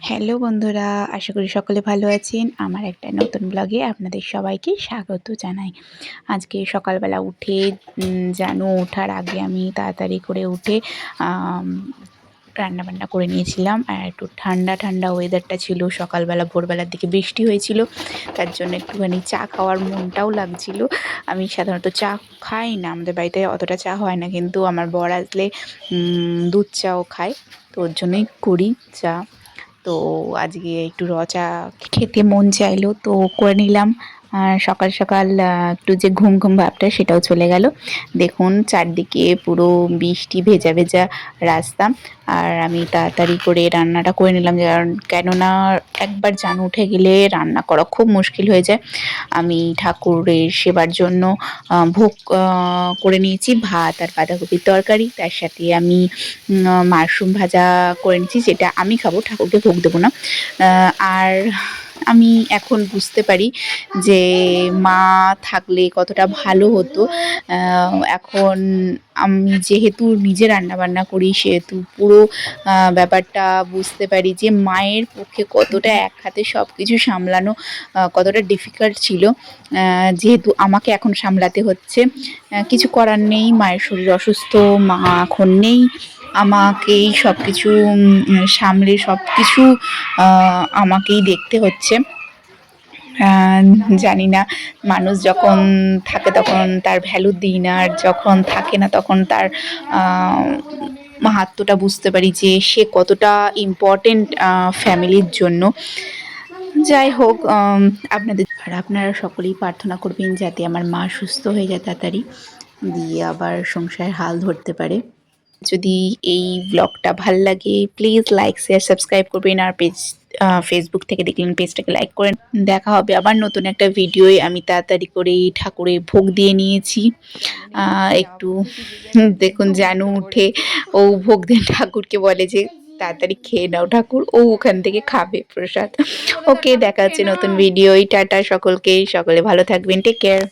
Hello বন্ধুরা, আশা করি সকলে ভালো আছেন। আমার একটা নতুন ব্লগে আপনাদের সবাইকে স্বাগত জানাই। আজকে সকালবেলা উঠে জানু ওঠার আগে আমি তাড়াতাড়ি করে উঠে আম রান্নাবান্না করে নিয়েছিলাম। আর একটু ঠান্ডা ঠান্ডা ওয়েদারটা ছিল, সকালবেলা ভোরবেলার দিকে বৃষ্টি হয়েছিল, তার জন্য একটুখানি চা খাওয়ার মনটাও লাগছিল। আমি সাধারণত চা খাই না, আমাদের বাড়িতে অতটা চা হয় না, কিন্তু আমার বর আসলে দুধ চাও খায়, তো ওর জন্যই করি চা। তো আজকে একটু র চা খেতে মন চাইলো, তো করে নিলাম। আর সকাল সকাল একটু যে ঘুম ঘুম ভাবটা সেটাও চলে গেল। দেখুন চারদিকে পুরো বৃষ্টি ভেজা ভেজা রাস্তা। আর আমি তাড়াতাড়ি করে রান্নাটা করে নিলাম, কারণ কেননা একবার জান উঠে গেলে রান্না করা খুব মুশকিল হয়ে যায়। আমি ঠাকুরের সেবার জন্য ভোগ করে নিয়েছি, ভাত আর বাঁধাকপির তরকারি, তার সাথে আমি মাশরুম ভাজা করে নিয়েছি, যেটা আমি খাবো, ঠাকুরকে ভোগ দেবো না। আর আমি এখন বুঝতে পারি যে মা থাকলে কতটা ভালো হতো। এখন আমি যেহেতু নিজে রান্নাবান্না করি, সেহেতু পুরো ব্যাপারটা বুঝতে পারি যে মায়ের পক্ষে কতটা এক হাতে সব কিছু সামলানো কতটা ডিফিকাল্ট ছিল। যেহেতু আমাকে এখন সামলাতে হচ্ছে, কিছু করার নেই, মায়ের শরীর অসুস্থ, মা এখন নেই, আমাকেই সব কিছু সামলে সব কিছু আমাকেই দেখতে হচ্ছে। জানি না, মানুষ যখন থাকে তখন তার ভ্যালু দিই না, আর যখন থাকে না তখন তার মাহাত্ম্যটা বুঝতে পারি যে সে কতটা ইম্পর্টেন্ট ফ্যামিলির জন্য। যাই হোক, আপনারা সকলেই প্রার্থনা করবেন যাতে আমার মা সুস্থ হয়ে যায় তাড়াতাড়ি, দিয়ে আবার সংসারে হাল ধরতে পারে। যদি এই ব্লগটা ভাল লাগে প্লিজ লাইক শেয়ার সাবস্ক্রাইব করবেন, আর ফেসবুক থেকে দেখলেন পেজটাকে লাইক করেন। দেখা হবে আবার নতুন একটা ভিডিওয়। আমি তাড়াতাড়ি করে ঠাকুরের ভোগ দিয়ে নিয়েছি। একটু দেখুন জানু উঠে ও ভোগ দিয়ে ঠাকুরকে বলে যে তাড়াতাড়ি খেয়ে নাও ঠাকুর, ও ওখান থেকে খাবে প্রসাদ। ওকে, দেখা হচ্ছে নতুন ভিডিওয়। টাটা সকলকে, সকলে ভালো থাকবেন, টেক কেয়ার।